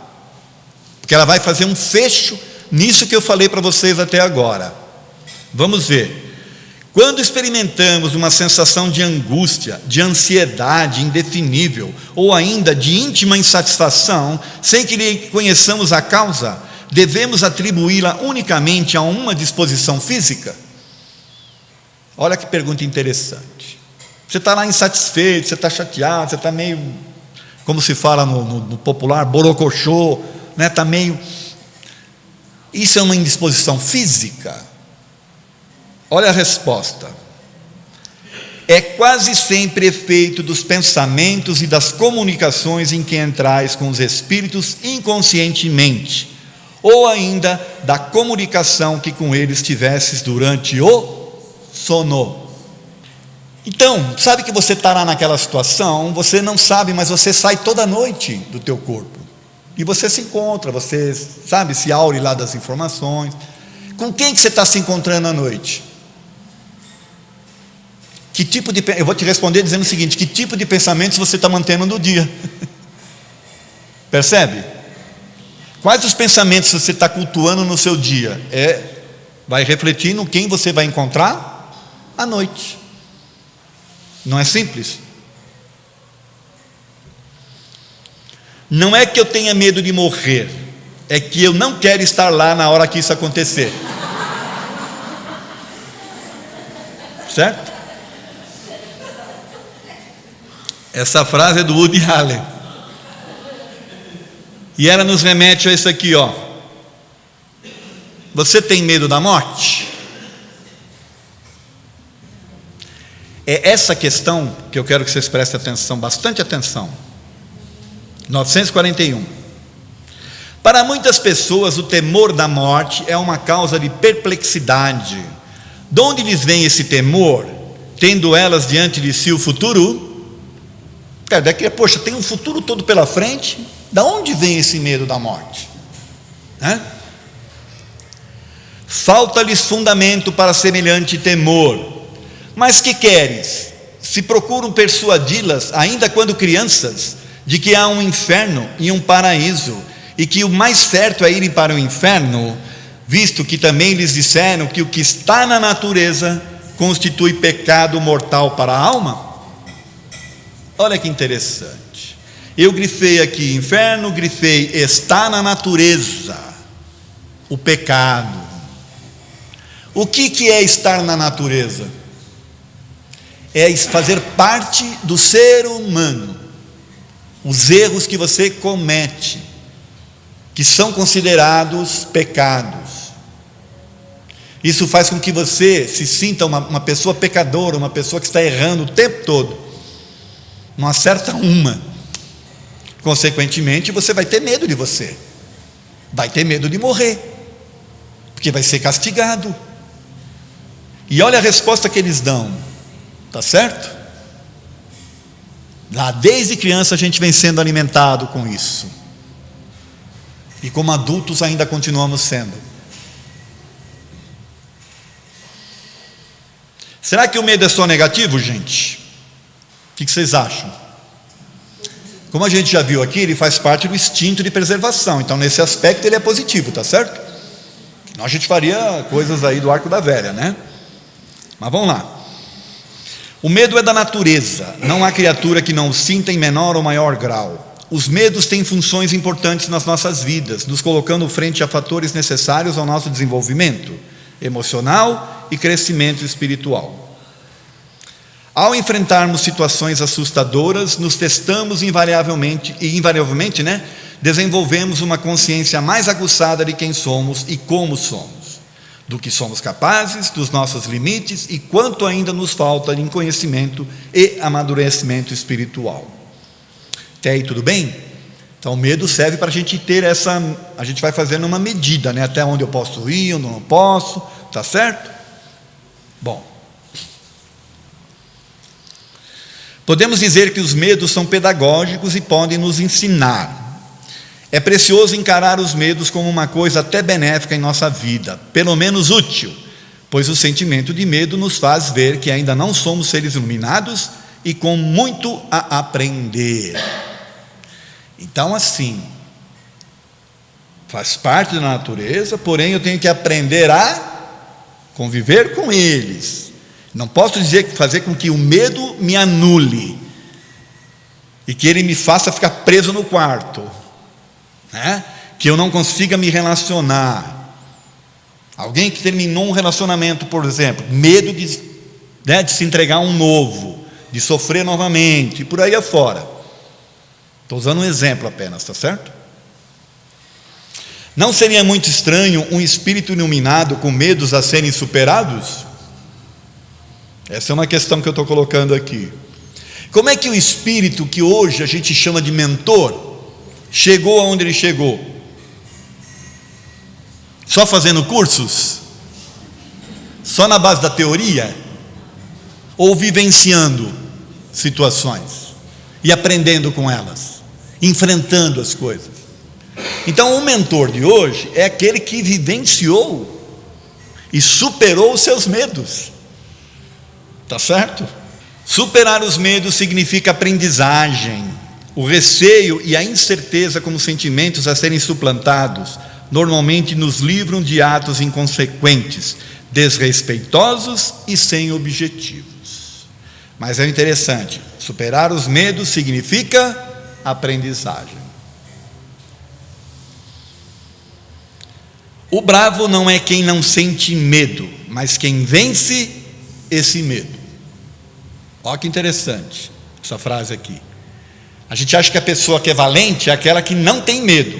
Porque ela vai fazer um fecho nisso que eu falei para vocês até agora. Vamos ver. Quando experimentamos uma sensação de angústia, de ansiedade indefinível, ou ainda de íntima insatisfação, sem que lhe conheçamos a causa, devemos atribuí-la unicamente a uma disposição física? Olha que pergunta interessante. Você está lá insatisfeito, você está chateado, você está meio, como se fala no popular, borocochô, né? Está meio... Isso é uma indisposição física? Olha a resposta. É quase sempre efeito dos pensamentos e das comunicações em que entrais com os espíritos inconscientemente, ou ainda da comunicação que com eles tivesses durante o sono. Então, sabe que você está lá naquela situação, você não sabe, mas você sai toda noite do teu corpo, e você se encontra, você sabe, se aure lá das informações. Com quem que você está se encontrando à noite? Que tipo de... Eu vou te responder dizendo o seguinte: que tipo de pensamentos você está mantendo no dia? Percebe? Quais os pensamentos você está cultuando no seu dia? Vai refletir no quem você vai encontrar à noite. Não é simples? Não é que eu tenha medo de morrer, é que eu não quero estar lá na hora que isso acontecer. Certo? Essa frase é do Woody Allen, e ela nos remete a isso aqui, ó. Você tem medo da morte? É essa questão que eu quero que vocês prestem atenção, bastante atenção. 941. Para muitas pessoas, o temor da morte é uma causa de perplexidade. De onde lhes vem esse temor, tendo elas diante de si o futuro? Poxa, tem um futuro todo pela frente. De onde vem esse medo da morte? Falta-lhes fundamento para semelhante temor. Mas que queres? Se procuram persuadi-las, ainda quando crianças, de que há um inferno e um paraíso, e que o mais certo é irem para o inferno, visto que também lhes disseram que o que está na natureza constitui pecado mortal para a alma? Olha que interessante. Eu grifei aqui inferno, grifei está na natureza, o pecado. O que é estar na natureza? É fazer parte do ser humano. Os erros que você comete, que são considerados pecados, isso faz com que você se sinta uma pessoa pecadora, uma pessoa que está errando o tempo todo, não acerta uma. Consequentemente, você vai ter medo de você, vai ter medo de morrer, porque vai ser castigado. E olha a resposta que eles dão. Tá certo? Lá desde criança a gente vem sendo alimentado com isso, e como adultos ainda continuamos sendo. Será que o medo é só negativo, gente? O que vocês acham? Como a gente já viu aqui, ele faz parte do instinto de preservação, então nesse aspecto ele é positivo, tá certo? Senão a gente faria coisas aí do arco da velha, né? Mas vamos lá. O medo é da natureza, não há criatura que não o sinta em menor ou maior grau. Os medos têm funções importantes nas nossas vidas, nos colocando frente a fatores necessários ao nosso desenvolvimento emocional e crescimento espiritual. Ao enfrentarmos situações assustadoras, nos testamos invariavelmente, desenvolvemos uma consciência mais aguçada de quem somos e como somos, do que somos capazes, dos nossos limites e quanto ainda nos falta em conhecimento e amadurecimento espiritual. Até aí tudo bem? Então o medo serve para a gente ter a gente vai fazendo uma medida, né? Até onde eu posso ir, onde eu não posso, tá certo? Bom, podemos dizer que os medos são pedagógicos e podem nos ensinar. É precioso encarar os medos como uma coisa até benéfica em nossa vida, pelo menos útil, pois o sentimento de medo nos faz ver que ainda não somos seres iluminados e com muito a aprender. Então, assim, faz parte da natureza, porém eu tenho que aprender a conviver com eles. Não posso fazer com que o medo me anule e que ele me faça ficar preso no quarto, que eu não consiga me relacionar. Alguém que terminou um relacionamento, por exemplo, medo de se entregar a um novo, de sofrer novamente, e por aí afora. Estou usando um exemplo apenas, está certo? Não seria muito estranho um espírito iluminado com medos a serem superados? Essa é uma questão que eu estou colocando aqui. Como é que o espírito que hoje a gente chama de mentor chegou aonde ele chegou? Só fazendo cursos? Só na base da teoria? Ou vivenciando situações e aprendendo com elas, enfrentando as coisas? Então o mentor de hoje é aquele que vivenciou e superou os seus medos. Está certo? Superar os medos significa aprendizagem. O receio e a incerteza como sentimentos a serem suplantados normalmente nos livram de atos inconsequentes, desrespeitosos e sem objetivos. Mas é interessante, superar os medos significa aprendizagem. O bravo não é quem não sente medo, mas quem vence esse medo. Olha que interessante essa frase aqui. A gente acha que a pessoa que é valente é aquela que não tem medo.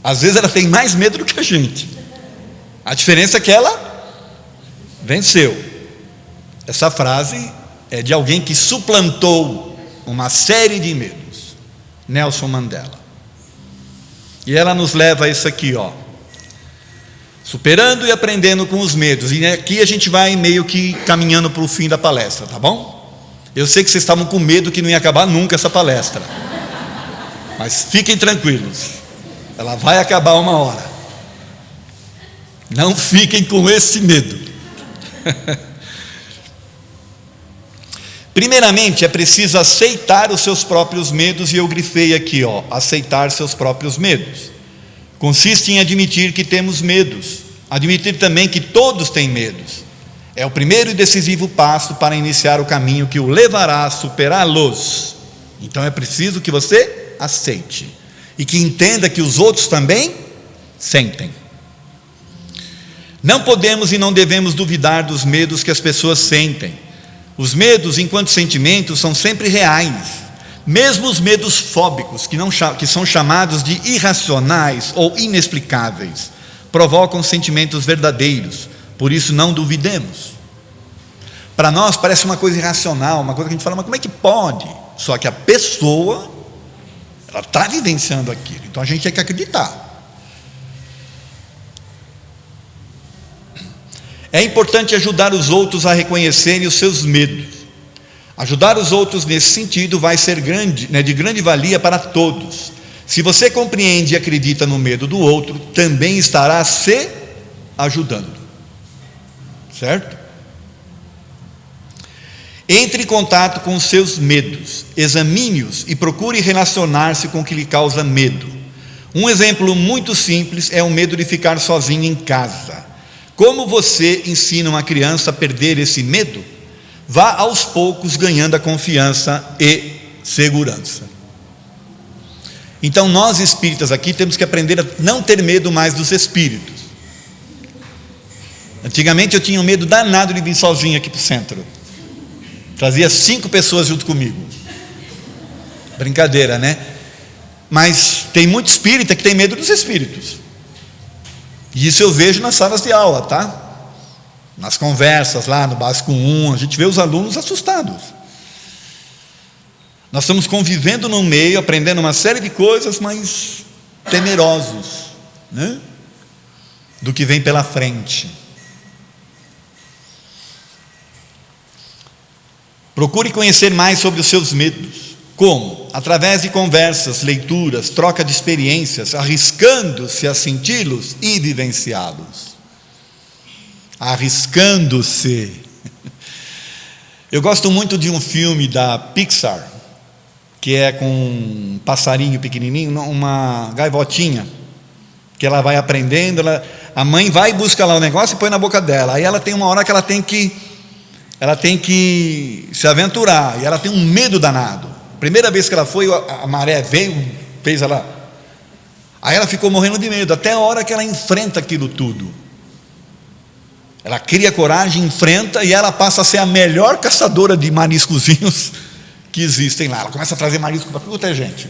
Às vezes ela tem mais medo do que a gente. A diferença é que ela venceu. Essa frase é de alguém que suplantou uma série de medos, Nelson Mandela. E ela nos leva a isso aqui, ó. Superando e aprendendo com os medos. E aqui a gente vai meio que caminhando para o fim da palestra, tá bom? Eu sei que vocês estavam com medo que não ia acabar nunca essa palestra, mas fiquem tranquilos, ela vai acabar uma hora. Não fiquem com esse medo. Primeiramente, é preciso aceitar os seus próprios medos, e eu grifei aqui, ó, aceitar seus próprios medos. Consiste em admitir que temos medos, admitir também que todos têm medos. É o primeiro e decisivo passo para iniciar o caminho que o levará a superá-los. Então é preciso que você aceite e que entenda que os outros também sentem. Não podemos e não devemos duvidar dos medos que as pessoas sentem. Os medos, enquanto sentimentos, são sempre reais. Mesmo os medos fóbicos, que são chamados de irracionais ou inexplicáveis, provocam sentimentos verdadeiros. Por isso não duvidemos. Para nós parece uma coisa irracional, uma coisa que a gente fala, mas como é que pode? Só que a pessoa, ela está vivenciando aquilo, então a gente tem que acreditar. É importante ajudar os outros a reconhecerem os seus medos. Ajudar os outros nesse sentido vai ser de grande valia para todos. Se você compreende e acredita no medo do outro, também estará se ajudando. Certo? Entre em contato com os seus medos, examine-os e procure relacionar-se com o que lhe causa medo. Um exemplo muito simples é o medo de ficar sozinho em casa. Como você ensina uma criança a perder esse medo? Vá aos poucos ganhando a confiança e segurança. Então nós espíritas aqui temos que aprender a não ter medo mais dos espíritos. Antigamente eu tinha um medo danado de vir sozinho aqui para o centro. Trazia 5 pessoas junto comigo. Brincadeira, né? Mas tem muito espírita que tem medo dos espíritos. E isso eu vejo nas salas de aula, tá? Nas conversas lá no básico 1, a gente vê os alunos assustados. Nós estamos convivendo no meio, aprendendo uma série de coisas, mas temerosos, né? Do que vem pela frente. Procure conhecer mais sobre os seus medos. Como? Através de conversas, leituras, troca de experiências, arriscando-se a senti-los e vivenciá-los. Arriscando-se. Eu gosto muito de um filme da Pixar, que é com um passarinho pequenininho, uma gaivotinha, que ela vai aprendendo, a mãe vai e busca lá o negócio e põe na boca dela. Aí ela tem uma hora que ela tem que se aventurar, e ela tem um medo danado. Primeira vez que ela foi, a maré veio, fez ela. Aí ela ficou morrendo de medo, até a hora que ela enfrenta aquilo tudo. Ela cria coragem, enfrenta, e ela passa a ser a melhor caçadora de mariscozinhos que existem lá. Ela começa a trazer marisco para tudo, gente.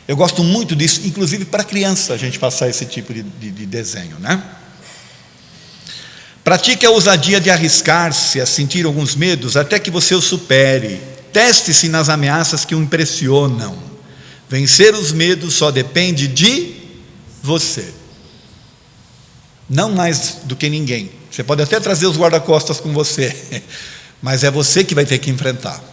Eu gosto muito disso, inclusive para criança, a gente passar esse tipo de desenho, né? Pratique a ousadia de arriscar-se a sentir alguns medos até que você os supere. Teste-se nas ameaças que o impressionam. Vencer os medos só depende de você, não mais do que ninguém. Você pode até trazer os guarda-costas com você, mas é você que vai ter que enfrentar.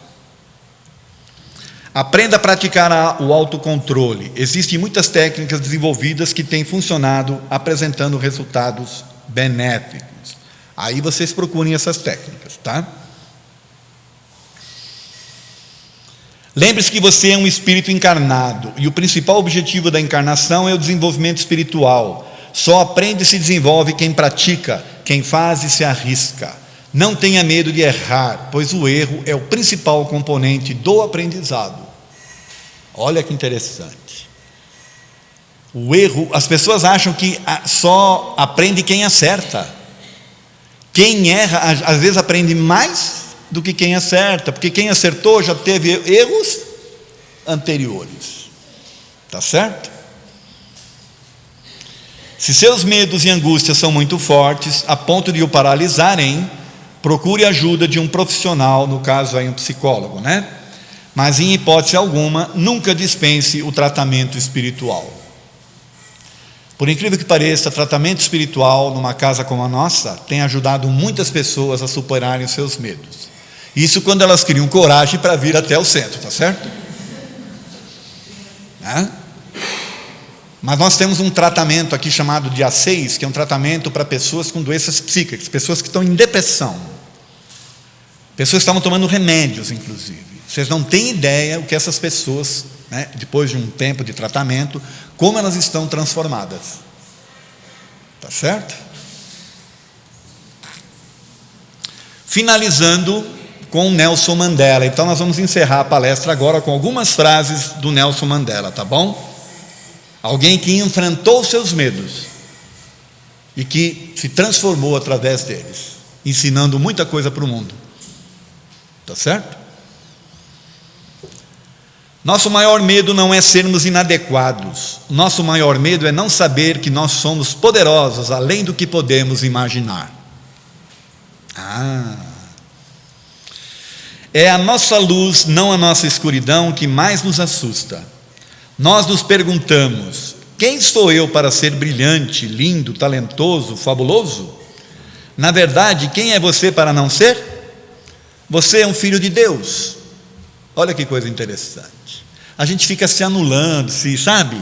Aprenda a praticar o autocontrole. Existem muitas técnicas desenvolvidas que têm funcionado, apresentando resultados benéficos. Aí vocês procurem essas técnicas, tá? Lembre-se que você é um espírito encarnado e o principal objetivo da encarnação é o desenvolvimento espiritual. Só aprende e se desenvolve quem pratica, quem faz e se arrisca. Não tenha medo de errar, pois o erro é o principal componente do aprendizado. Olha que interessante. O erro, as pessoas acham que só aprende quem acerta. Quem erra, às vezes aprende mais do que quem acerta, porque quem acertou já teve erros anteriores. Tá certo? Se seus medos e angústias são muito fortes, a ponto de o paralisarem, procure ajuda de um profissional, no caso aí um psicólogo, né? Mas em hipótese alguma, nunca dispense o tratamento espiritual. Por incrível que pareça, tratamento espiritual numa casa como a nossa tem ajudado muitas pessoas a superarem os seus medos. Isso quando elas criam coragem para vir até o centro, tá certo? Mas nós temos um tratamento aqui chamado de A6, que é um tratamento para pessoas com doenças psíquicas, pessoas que estão em depressão, pessoas que estavam tomando remédios, inclusive. Vocês não têm ideia o que essas pessoas, né, depois de um tempo de tratamento, como elas estão transformadas. Tá certo? Finalizando com Nelson Mandela. Então nós vamos encerrar a palestra agora com algumas frases do Nelson Mandela, tá bom? Alguém que enfrentou seus medos e que se transformou através deles, ensinando muita coisa para o mundo. Tá certo? Nosso maior medo não é sermos inadequados. Nosso maior medo é não saber que nós somos poderosos além do que podemos imaginar. É a nossa luz, não a nossa escuridão, que mais nos assusta. Nós nos perguntamos: quem sou eu para ser brilhante, lindo, talentoso, fabuloso? Na verdade, quem é você para não ser? Você é um filho de Deus. Olha que coisa interessante. A gente fica se anulando, sabe?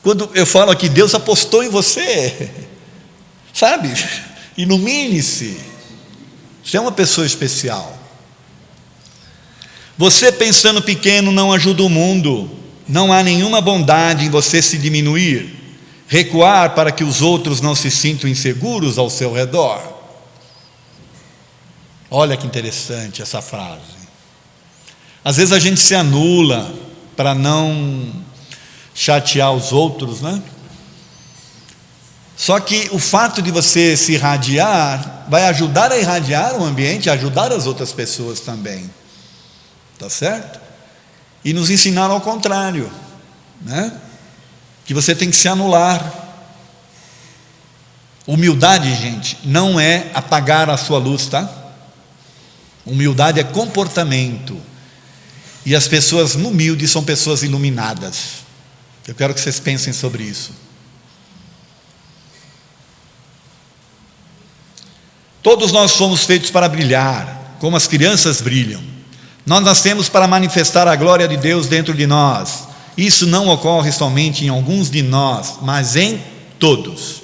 Quando eu falo aqui, Deus apostou em você, sabe? Ilumine-se. Você é uma pessoa especial. Você pensando pequeno não ajuda o mundo. Não há nenhuma bondade em você se diminuir, recuar para que os outros não se sintam inseguros ao seu redor. Olha que interessante essa frase. Às vezes a gente se anula para não chatear os outros, né? Só que o fato de você se irradiar vai ajudar a irradiar o ambiente, ajudar as outras pessoas também. Tá certo? E nos ensinaram ao contrário, né? Que você tem que se anular. Humildade, gente, não é apagar a sua luz, tá? Humildade é comportamento. E as pessoas humildes são pessoas iluminadas. Eu quero que vocês pensem sobre isso. Todos nós somos feitos para brilhar, como as crianças brilham. Nós nascemos para manifestar a glória de Deus dentro de nós. Isso não ocorre somente em alguns de nós, mas em todos.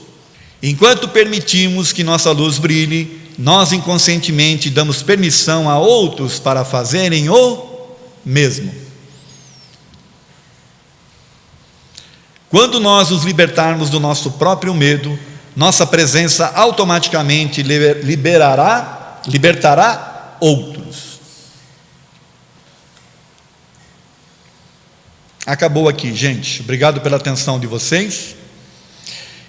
Enquanto permitimos que nossa luz brilhe, nós inconscientemente damos permissão a outros para fazerem o mesmo. Quando nós nos libertarmos do nosso próprio medo, nossa presença automaticamente libertará outros. Acabou aqui, gente. Obrigado pela atenção de vocês.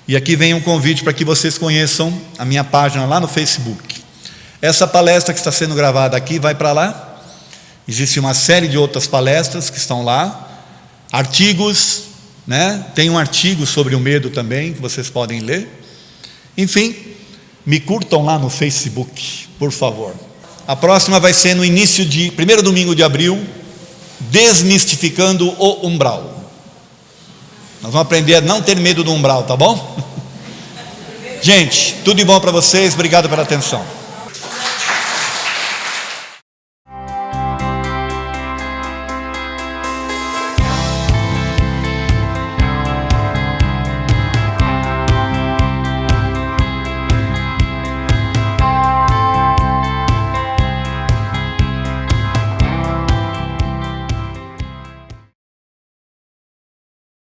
E aqui vem um convite para que vocês conheçam a minha página lá no Facebook. Essa palestra que está sendo gravada aqui vai para lá. Existe uma série de outras palestras que estão lá. Artigos, né? Tem um artigo sobre o medo também que vocês podem ler. Enfim, me curtam lá no Facebook, por favor. A próxima vai ser no início de primeiro domingo de abril, desmistificando o umbral. Nós vamos aprender a não ter medo do umbral, tá bom? Gente, tudo de bom para vocês, obrigado pela atenção.